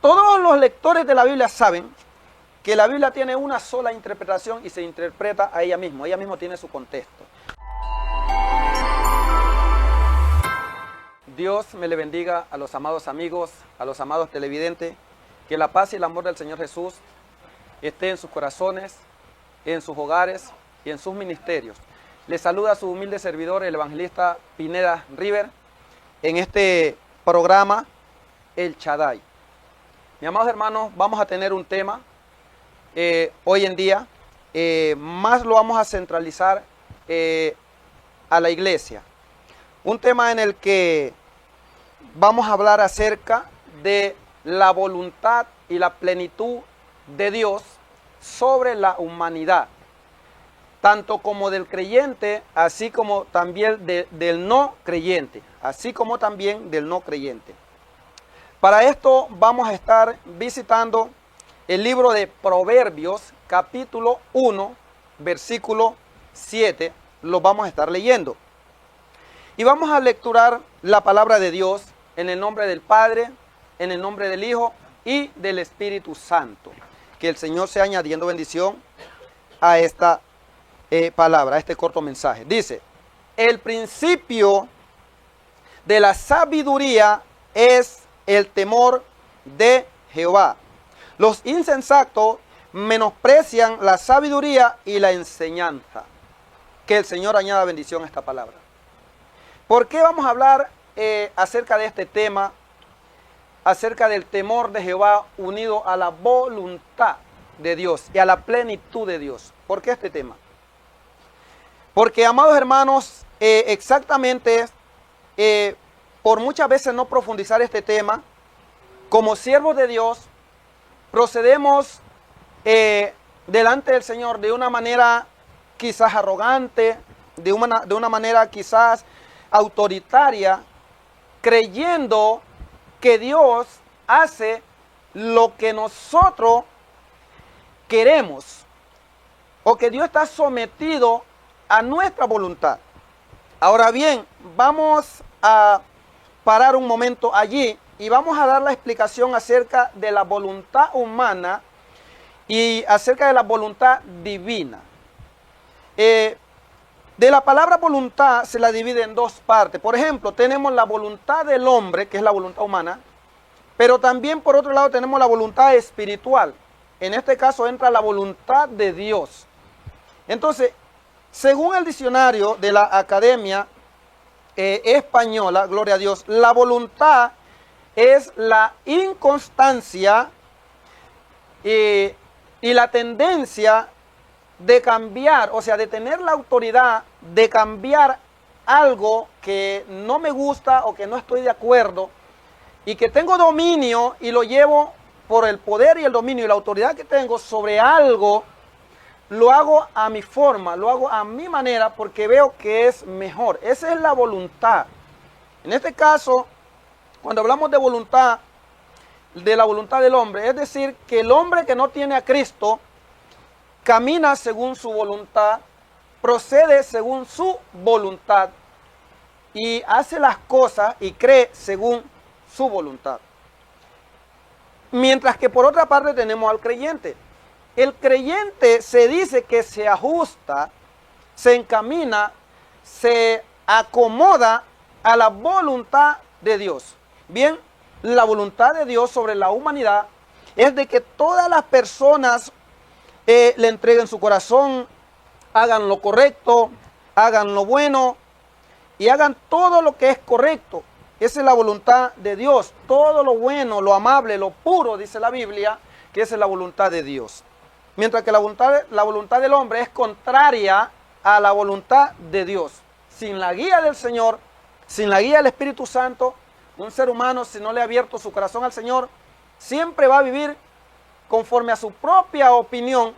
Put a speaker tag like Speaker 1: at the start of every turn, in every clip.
Speaker 1: Todos los lectores de la Biblia saben que la Biblia tiene una sola interpretación y se interpreta a ella misma. Ella misma tiene su contexto. Dios me le bendiga a los amados amigos, a los amados televidentes. Que la paz y el amor del Señor Jesús esté en sus corazones, en sus hogares y en sus ministerios. Les saluda a su humilde servidor, el evangelista Pineda River, en este programa El Shaddai. Mis amados hermanos, vamos a tener un tema hoy en día, más lo vamos a centralizar a la iglesia. Un tema en el que vamos a hablar acerca de la voluntad y la plenitud de Dios sobre la humanidad, tanto como del creyente, así como también del no creyente, Para esto vamos a estar visitando el libro de Proverbios, capítulo 1, versículo 7, lo vamos a estar leyendo. Y vamos a lecturar la palabra de Dios en el nombre del Padre, en el nombre del Hijo y del Espíritu Santo. Que el Señor sea añadiendo bendición a esta palabra, a este corto mensaje. Dice, el principio de la sabiduría es el temor de Jehová. Los insensatos menosprecian la sabiduría y la enseñanza. Que el Señor añada bendición a esta palabra. ¿Por qué vamos a hablar acerca de este tema? Acerca del temor de Jehová unido a la voluntad de Dios y a la plenitud de Dios. ¿Por qué este tema? Porque, amados hermanos, por muchas veces no profundizar este tema, como siervos de Dios, procedemos delante del Señor de una manera quizás arrogante, de una manera quizás autoritaria, creyendo que Dios hace lo que nosotros queremos, o que Dios está sometido a nuestra voluntad. Ahora bien, vamos a parar un momento allí y vamos a dar la explicación acerca de la voluntad humana y acerca de la voluntad divina. De la palabra voluntad se la divide en dos partes. Por ejemplo, tenemos la voluntad del hombre, que es la voluntad humana, pero también por otro lado tenemos la voluntad espiritual. En este caso entra la voluntad de Dios. Entonces, según el diccionario de la Academia Española, gloria a Dios, la voluntad es la inconstancia y la tendencia de cambiar, o sea, de tener la autoridad de cambiar algo que no me gusta o que no estoy de acuerdo y que tengo dominio y lo llevo por el poder y el dominio y la autoridad que tengo sobre algo, lo hago a mi forma, lo hago a mi manera porque veo que es mejor. Esa es la voluntad. En este caso, cuando hablamos de voluntad, de la voluntad del hombre, es decir, que el hombre que no tiene a Cristo camina según su voluntad, procede según su voluntad y hace las cosas y cree según su voluntad. Mientras que por otra parte tenemos al creyente. El creyente se dice que se ajusta, se encamina, se acomoda a la voluntad de Dios. Bien, la voluntad de Dios sobre la humanidad es de que todas las personas le entreguen su corazón, hagan lo correcto, hagan lo bueno y hagan todo lo que es correcto. Esa es la voluntad de Dios. Todo lo bueno, lo amable, lo puro, dice la Biblia, que esa es la voluntad de Dios. Mientras que la voluntad del hombre es contraria a la voluntad de Dios. Sin la guía del Señor, sin la guía del Espíritu Santo, un ser humano, si no le ha abierto su corazón al Señor, siempre va a vivir conforme a su propia opinión,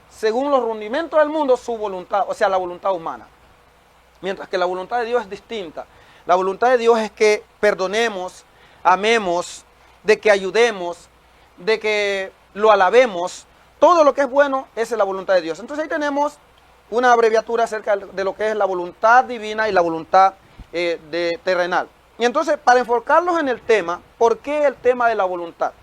Speaker 1: según los rudimentos del mundo, su voluntad, o sea, la voluntad humana. Mientras que la voluntad de Dios es distinta. La voluntad de Dios es que perdonemos, amemos, de que ayudemos, de que lo alabemos. Todo lo que es bueno, esa es la voluntad de Dios. Entonces ahí tenemos una abreviatura acerca de lo que es la voluntad divina y la voluntad terrenal. Y entonces, para enfocarlos en el tema, ¿por qué el tema de la voluntad?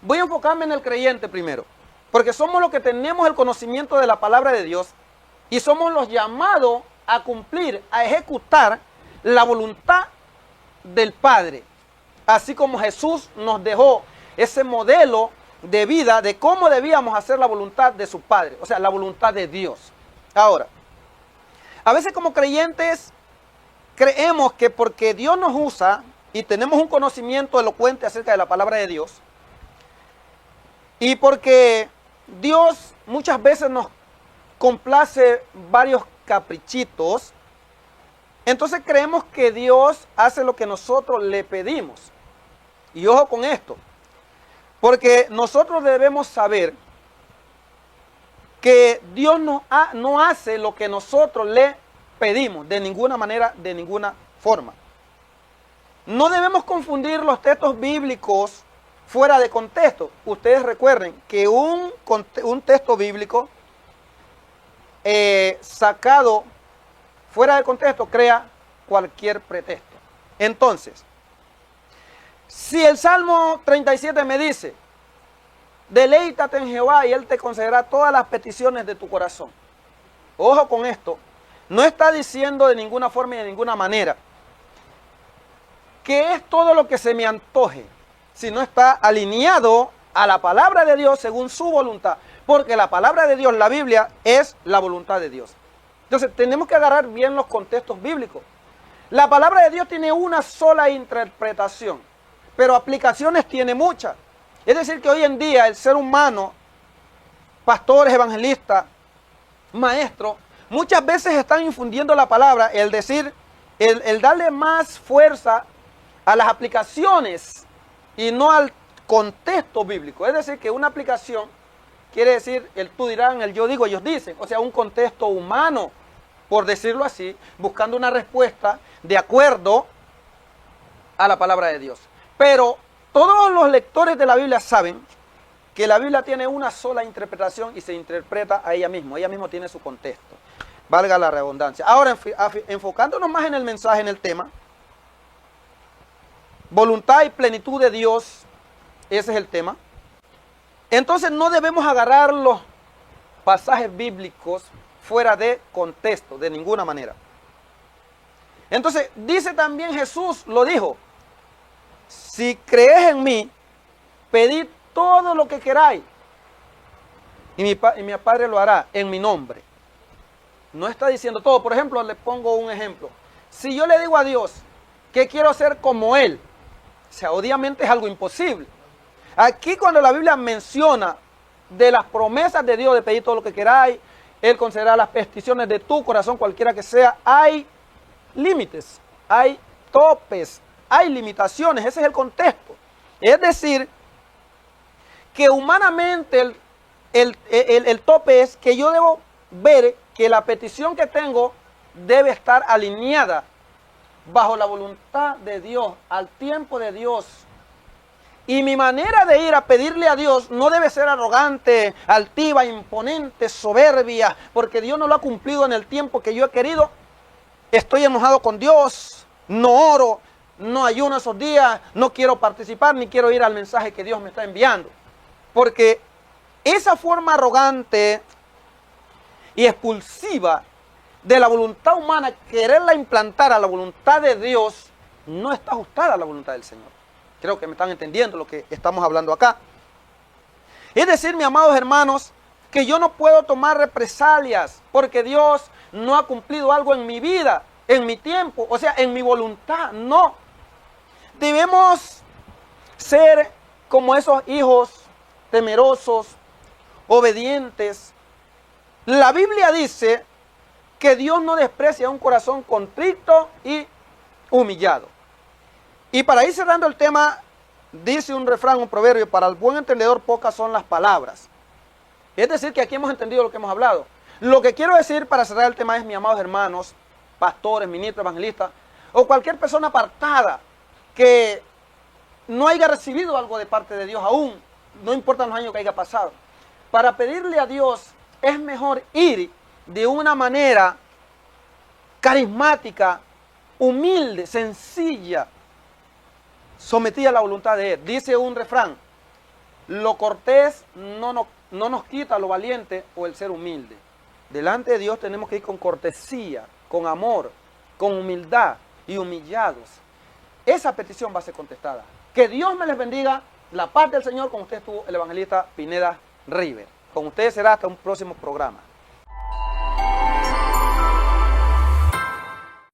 Speaker 1: Voy a enfocarme en el creyente primero, porque somos los que tenemos el conocimiento de la palabra de Dios y somos los llamados a cumplir, a ejecutar la voluntad del Padre. Así como Jesús nos dejó ese modelo de vida de cómo debíamos hacer la voluntad de su Padre, o sea, la voluntad de Dios. Ahora, a veces como creyentes creemos que porque Dios nos usa y tenemos un conocimiento elocuente acerca de la palabra de Dios, y porque Dios muchas veces nos complace varios caprichitos, entonces creemos que Dios hace lo que nosotros le pedimos. Y ojo con esto, porque nosotros debemos saber que Dios no hace lo que nosotros le pedimos, de ninguna manera, de ninguna forma. No debemos confundir los textos bíblicos fuera de contexto. Ustedes recuerden que un texto bíblico sacado fuera de contexto crea cualquier pretexto. Entonces, si el Salmo 37 me dice, deleítate en Jehová y Él te concederá todas las peticiones de tu corazón. Ojo con esto, no está diciendo de ninguna forma y de ninguna manera que es todo lo que se me antoje, sino está alineado a la palabra de Dios según su voluntad, porque la palabra de Dios, la Biblia, es la voluntad de Dios. Entonces tenemos que agarrar bien los contextos bíblicos. La palabra de Dios tiene una sola interpretación, pero aplicaciones tiene muchas. Es decir, que hoy en día el ser humano, pastores, evangelistas, maestros, muchas veces están infundiendo la palabra, el decir, el darle más fuerza a las aplicaciones y no al contexto bíblico. Es decir, que una aplicación quiere decir el tú dirán, el yo digo, ellos dicen. O sea, un contexto humano, por decirlo así, buscando una respuesta de acuerdo a la palabra de Dios. Pero todos los lectores de la Biblia saben que la Biblia tiene una sola interpretación y se interpreta a ella misma tiene su contexto. Valga la redundancia. Ahora, enfocándonos más en el mensaje, en el tema, voluntad y plenitud de Dios, ese es el tema. Entonces no debemos agarrar los pasajes bíblicos fuera de contexto, de ninguna manera. Entonces, dice también Jesús, lo dijo, si crees en mí, pedid todo lo que queráis, y mi Padre lo hará en mi nombre. No está diciendo todo. Por ejemplo, le pongo un ejemplo. Si yo le digo a Dios que quiero ser como Él, o sea, obviamente es algo imposible. Aquí cuando la Biblia menciona de las promesas de Dios de pedir todo lo que queráis, Él concederá las peticiones de tu corazón, cualquiera que sea, hay límites, hay topes, hay limitaciones, ese es el contexto. Es decir, que humanamente el tope es que yo debo ver que la petición que tengo debe estar alineada bajo la voluntad de Dios, al tiempo de Dios. Y mi manera de ir a pedirle a Dios no debe ser arrogante, altiva, imponente, soberbia, porque Dios no lo ha cumplido en el tiempo que yo he querido. Estoy enojado con Dios, no oro, no ayuno esos días, no quiero participar ni quiero ir al mensaje que Dios me está enviando. Porque esa forma arrogante y expulsiva de la voluntad humana, quererla implantar a la voluntad de Dios, no está ajustada a la voluntad del Señor. Creo que me están entendiendo lo que estamos hablando acá. Es decir, mis amados hermanos, que yo no puedo tomar represalias porque Dios no ha cumplido algo en mi vida, en mi tiempo, o sea, en mi voluntad. No. Debemos ser como esos hijos temerosos, obedientes. La Biblia dice que Dios no desprecia un corazón contrito y humillado. Y para ir cerrando el tema, dice un refrán, un proverbio, para el buen entendedor pocas son las palabras. Es decir, que aquí hemos entendido lo que hemos hablado. Lo que quiero decir para cerrar el tema es, mis amados hermanos, pastores, ministros, evangelistas, o cualquier persona apartada que no haya recibido algo de parte de Dios aún, no importa los años que haya pasado. Para pedirle a Dios es mejor ir de una manera carismática, humilde, sencilla, sometida a la voluntad de Él. Dice un refrán, Lo cortés no nos quita lo valiente o el ser humilde. Delante de Dios tenemos que ir con cortesía, con amor, con humildad y humillados. Esa petición va a ser contestada. Que Dios me les bendiga. La paz del Señor. Con usted estuvo el evangelista Pineda River. Con ustedes será hasta un próximo programa.